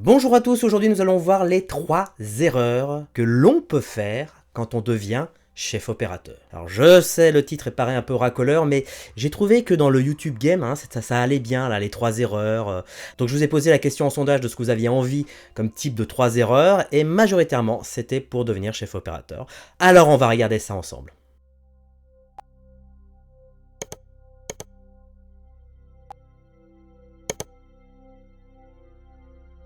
Bonjour à tous, aujourd'hui nous allons voir les 3 erreurs que l'on peut faire quand on devient chef opérateur. Alors je sais, le titre paraît un peu racoleur, mais j'ai trouvé que dans le YouTube Game, ça allait bien, là, les 3 erreurs. Donc je vous ai posé la question en sondage de ce que vous aviez envie comme type de 3 erreurs, et majoritairement c'était pour devenir chef opérateur. Alors on va regarder ça ensemble.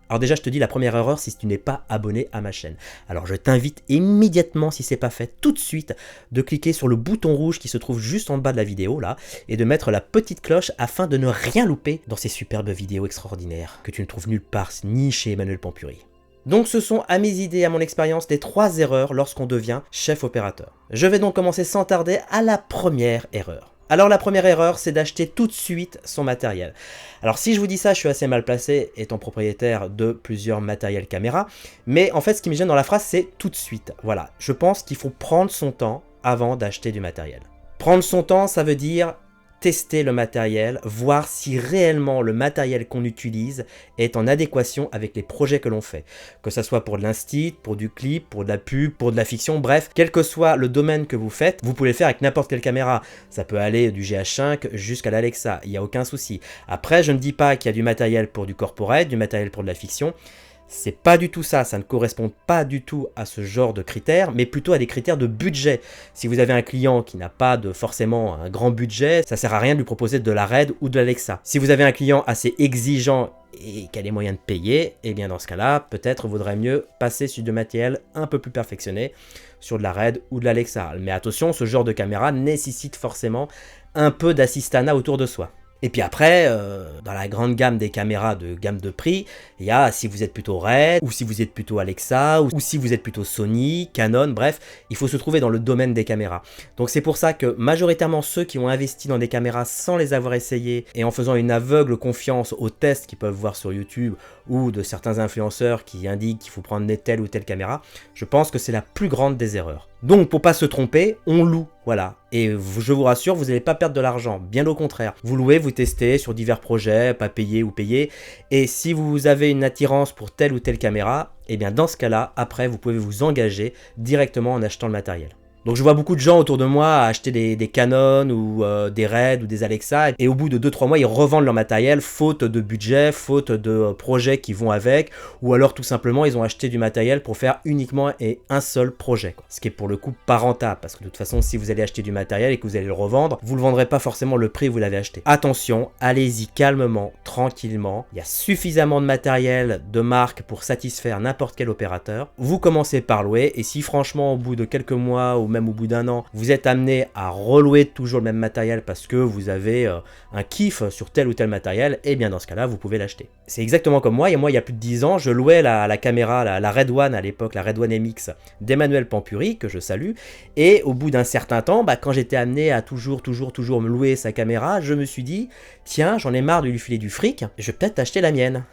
Alors déjà, je te dis la première erreur, si tu n'es pas abonné à ma chaîne. Alors je t'invite immédiatement, si ce n'est pas fait, tout de suite, de cliquer sur le bouton rouge qui se trouve juste en bas de la vidéo, là, et de mettre la petite cloche afin de ne rien louper dans ces superbes vidéos extraordinaires que tu ne trouves nulle part, ni chez Emmanuel Pampuri. Donc ce sont, à mes idées, à mon expérience, les 3 erreurs lorsqu'on devient chef opérateur. Je vais donc commencer sans tarder à la première erreur. Alors la première erreur, c'est d'acheter tout de suite son matériel. Alors si je vous dis ça, je suis assez mal placé, étant propriétaire de plusieurs matériels caméra, mais en fait ce qui me gêne dans la phrase, c'est tout de suite. Voilà, je pense qu'il faut prendre son temps avant d'acheter du matériel. Prendre son temps, ça veut dire tester le matériel, voir si réellement le matériel qu'on utilise est en adéquation avec les projets que l'on fait. Que ce soit pour de l'instit, pour du clip, pour de la pub, pour de la fiction, bref, quel que soit le domaine que vous faites, vous pouvez le faire avec n'importe quelle caméra. Ça peut aller du GH5 jusqu'à l'Alexa, il n'y a aucun souci. Après, je ne dis pas qu'il y a du matériel pour du corporate, du matériel pour de la fiction. C'est pas du tout ça, ça ne correspond pas du tout à ce genre de critères, mais plutôt à des critères de budget. Si vous avez un client qui n'a pas forcément un grand budget, ça sert à rien de lui proposer de la RED ou de l'Alexa. Si vous avez un client assez exigeant et qui a les moyens de payer, et bien dans ce cas-là, peut-être vaudrait mieux passer sur du matériel un peu plus perfectionné, sur de la RED ou de l'Alexa. Mais attention, ce genre de caméra nécessite forcément un peu d'assistanat autour de soi. Et puis après, dans la grande gamme des caméras de gamme de prix, il y a si vous êtes plutôt Red, ou si vous êtes plutôt Alexa, ou si vous êtes plutôt Sony, Canon, bref, il faut se trouver dans le domaine des caméras. Donc c'est pour ça que majoritairement ceux qui ont investi dans des caméras sans les avoir essayées, et en faisant une aveugle confiance aux tests qu'ils peuvent voir sur YouTube, ou de certains influenceurs qui indiquent qu'il faut prendre telle ou telle caméra, je pense que c'est la plus grande des erreurs. Donc pour pas se tromper, on loue, voilà. Et je vous rassure, vous n'allez pas perdre de l'argent, bien au contraire. Vous louez, vous testez sur divers projets, pas payé ou payé. Et si vous avez une attirance pour telle ou telle caméra, et bien dans ce cas-là, après vous pouvez vous engager directement en achetant le matériel. Donc je vois beaucoup de gens autour de moi acheter des Canon ou des Red ou des Alexa, et au bout de 2-3 mois ils revendent leur matériel faute de budget, faute de projets qui vont avec, ou alors tout simplement ils ont acheté du matériel pour faire uniquement un seul projet, quoi. Ce qui est pour le coup pas rentable, parce que de toute façon si vous allez acheter du matériel et que vous allez le revendre, vous le vendrez pas forcément le prix où vous l'avez acheté. Attention, allez-y calmement, tranquillement, il y a suffisamment de matériel de marque pour satisfaire n'importe quel opérateur. Vous commencez par louer, et si franchement au bout de quelques mois ou même au bout d'un an, vous êtes amené à relouer toujours le même matériel parce que vous avez un kiff sur tel ou tel matériel, et bien dans ce cas-là, vous pouvez l'acheter. C'est exactement comme moi, et moi il y a plus de 10 ans, je louais la caméra, la Red One à l'époque, la Red One MX d'Emmanuel Pampuri, que je salue, et au bout d'un certain temps, quand j'étais amené à toujours me louer sa caméra, je me suis dit, tiens, j'en ai marre de lui filer du fric, je vais peut-être acheter la mienne.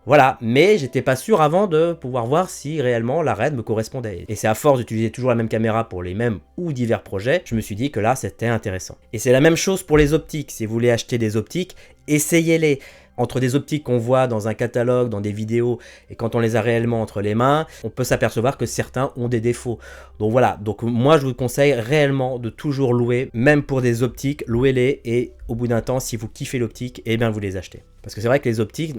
Voilà, mais j'étais pas sûr avant de pouvoir voir si réellement la RED me correspondait. Et c'est à force d'utiliser toujours la même caméra pour les mêmes ou divers projets, je me suis dit que là c'était intéressant. Et c'est la même chose pour les optiques. Si vous voulez acheter des optiques, essayez-les. Entre des optiques qu'on voit dans un catalogue, dans des vidéos, et quand on les a réellement entre les mains, on peut s'apercevoir que certains ont des défauts. Donc voilà, donc moi je vous conseille réellement de toujours louer, même pour des optiques, louez-les, et au bout d'un temps, si vous kiffez l'optique, eh bien vous les achetez. Parce que c'est vrai que les optiques,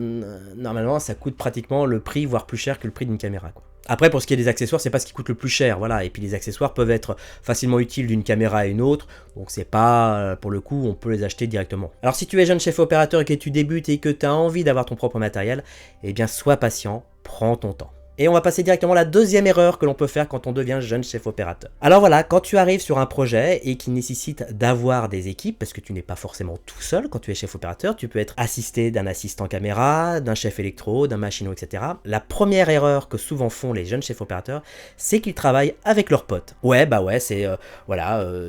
normalement, ça coûte pratiquement le prix, voire plus cher que le prix d'une caméra, quoi. Après, pour ce qui est des accessoires, c'est pas ce qui coûte le plus cher, voilà. Et puis les accessoires peuvent être facilement utiles d'une caméra à une autre, donc c'est pas, pour le coup, on peut les acheter directement. Alors si tu es jeune chef opérateur et que tu débutes et que tu as envie d'avoir ton propre matériel, eh bien sois patient, prends ton temps. Et on va passer directement à la deuxième erreur que l'on peut faire quand on devient jeune chef opérateur. Alors voilà, quand tu arrives sur un projet et qui nécessite d'avoir des équipes, parce que tu n'es pas forcément tout seul quand tu es chef opérateur, tu peux être assisté d'un assistant caméra, d'un chef électro, d'un machinot, etc. La première erreur que souvent font les jeunes chefs opérateurs, c'est qu'ils travaillent avec leurs potes. Ouais, c'est,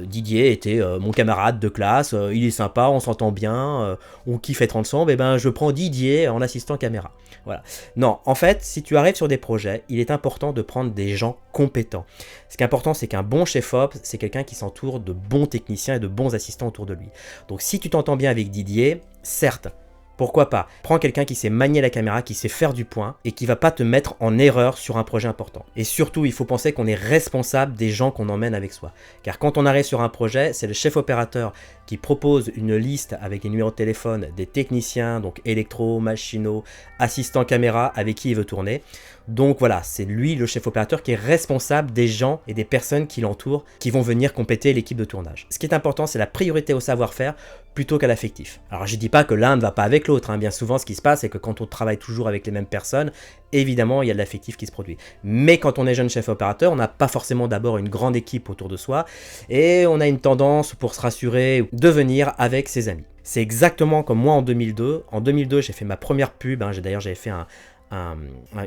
Didier était mon camarade de classe, il est sympa, on s'entend bien, on kiffe être ensemble, et ben je prends Didier en assistant caméra. Voilà. Non, en fait, si tu arrives sur des projets, il est important de prendre des gens compétents. Ce qui est important, c'est qu'un bon chef-op, c'est quelqu'un qui s'entoure de bons techniciens et de bons assistants autour de lui. Donc si tu t'entends bien avec Didier, certes, Pourquoi pas? Prends quelqu'un qui sait manier la caméra, qui sait faire du point et qui va pas te mettre en erreur sur un projet important. Et surtout, il faut penser qu'on est responsable des gens qu'on emmène avec soi. Car quand on arrive sur un projet, c'est le chef opérateur qui propose une liste avec les numéros de téléphone des techniciens, donc électro, machinaux, assistants caméra avec qui il veut tourner. Donc voilà, c'est lui le chef opérateur qui est responsable des gens et des personnes qui l'entourent, qui vont venir compléter l'équipe de tournage. Ce qui est important, c'est la priorité au savoir-faire plutôt qu'à l'affectif. Alors je dis pas que l'un ne va pas avec l'autre, hein. Bien souvent ce qui se passe, c'est que quand on travaille toujours avec les mêmes personnes, évidemment il y a de l'affectif qui se produit. Mais quand on est jeune chef opérateur, on n'a pas forcément d'abord une grande équipe autour de soi, et on a une tendance pour se rassurer de venir avec ses amis. C'est exactement comme moi en 2002. En 2002, j'ai fait ma première pub, hein. D'ailleurs j'avais fait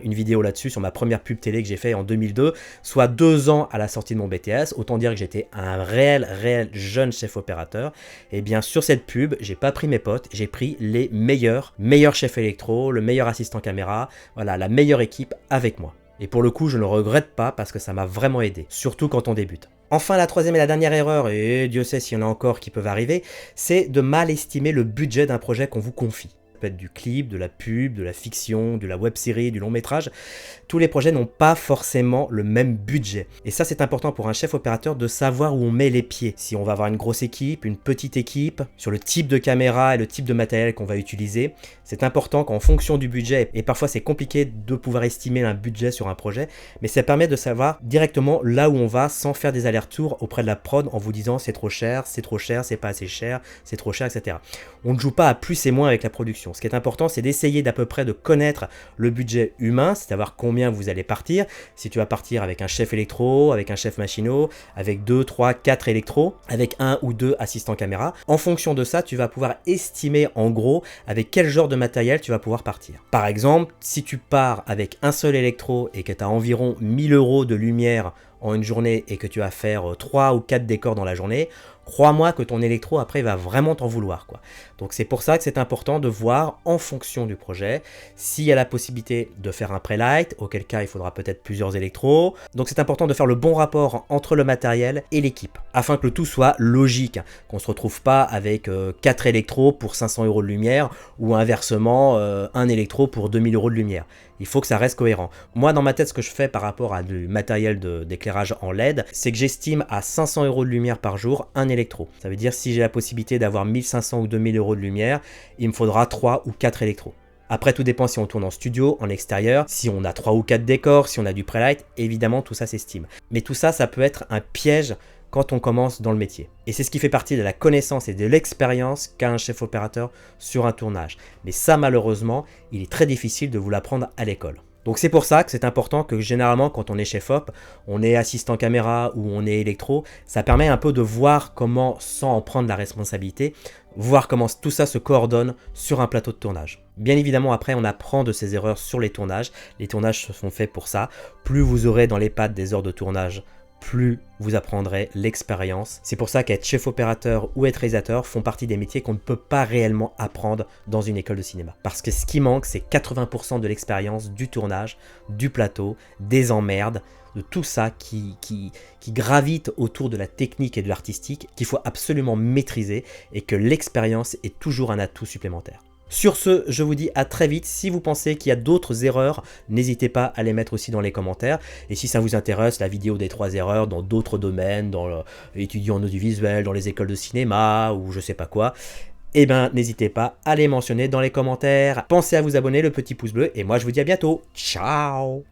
une vidéo là-dessus sur ma première pub télé que j'ai fait en 2002, soit 2 ans à la sortie de mon BTS. Autant dire que j'étais un réel jeune chef opérateur. Et bien sur cette pub, j'ai pas pris mes potes, j'ai pris les meilleurs chefs électro, le meilleur assistant caméra, voilà, la meilleure équipe avec moi. Et pour le coup, je ne le regrette pas parce que ça m'a vraiment aidé, surtout quand on débute. Enfin, la troisième et la dernière erreur, et Dieu sait s'il y en a encore qui peuvent arriver, c'est de mal estimer le budget d'un projet qu'on vous confie. Ça peut être du clip, de la pub, de la fiction, de la web-série, du long métrage. Tous les projets n'ont pas forcément le même budget. Et ça, c'est important pour un chef opérateur de savoir où on met les pieds. Si on va avoir une grosse équipe, une petite équipe, sur le type de caméra et le type de matériel qu'on va utiliser. C'est important qu'en fonction du budget, et parfois c'est compliqué de pouvoir estimer un budget sur un projet, mais ça permet de savoir directement là où on va sans faire des allers-retours auprès de la prod en vous disant c'est trop cher, c'est pas assez cher, c'est trop cher, etc. On ne joue pas à plus et moins avec la production. Ce qui est important, c'est d'essayer d'à peu près de connaître le budget humain, c'est savoir combien vous allez partir. Si tu vas partir avec un chef électro, avec un chef machinot, avec 2, 3, 4 électros, avec 1 ou 2 assistants caméra. En fonction de ça, tu vas pouvoir estimer en gros avec quel genre de matériel tu vas pouvoir partir. Par exemple, si tu pars avec un seul électro et que tu as environ 1000 € de lumière en une journée et que tu vas faire 3 ou 4 décors dans la journée, crois-moi que ton électro après va vraiment t'en vouloir, quoi. Donc c'est pour ça que c'est important de voir en fonction du projet s'il y a la possibilité de faire un pré-light, auquel cas il faudra peut-être plusieurs électros. Donc c'est important de faire le bon rapport entre le matériel et l'équipe afin que le tout soit logique, qu'on ne se retrouve pas avec 4 électros pour 500 € de lumière ou inversement un électro pour 2000 € de lumière. Il faut que ça reste cohérent. Moi, dans ma tête, ce que je fais par rapport à du matériel d'éclairage en LED, c'est que j'estime à 500 € de lumière par jour un électro. Ça veut dire si j'ai la possibilité d'avoir 1500 ou 2000 € de lumière, il me faudra 3 ou 4 électros. Après, tout dépend si on tourne en studio, en extérieur, si on a 3 ou 4 décors, si on a du pré-light, évidemment, tout ça s'estime. Mais tout ça, ça peut être un piège quand on commence dans le métier. Et c'est ce qui fait partie de la connaissance et de l'expérience qu'a un chef opérateur sur un tournage. Mais ça, malheureusement, il est très difficile de vous l'apprendre à l'école. Donc c'est pour ça que c'est important que généralement quand on est chef op, on est assistant caméra ou on est électro, ça permet un peu de voir comment, sans en prendre la responsabilité, voir comment tout ça se coordonne sur un plateau de tournage. Bien évidemment après on apprend de ses erreurs sur les tournages se sont faits pour ça. Plus vous aurez dans les pattes des heures de tournage, plus vous apprendrez l'expérience. C'est pour ça qu'être chef opérateur ou être réalisateur font partie des métiers qu'on ne peut pas réellement apprendre dans une école de cinéma. Parce que ce qui manque, c'est 80% de l'expérience du tournage, du plateau, des emmerdes, de tout ça qui gravite autour de la technique et de l'artistique qu'il faut absolument maîtriser et que l'expérience est toujours un atout supplémentaire. Sur ce, je vous dis à très vite. Si vous pensez qu'il y a d'autres erreurs, n'hésitez pas à les mettre aussi dans les commentaires. Et si ça vous intéresse, la vidéo des 3 erreurs dans d'autres domaines, dans l'étudiant en audiovisuel, dans les écoles de cinéma ou je sais pas quoi, eh ben n'hésitez pas à les mentionner dans les commentaires. Pensez à vous abonner, le petit pouce bleu. Et moi je vous dis à bientôt. Ciao!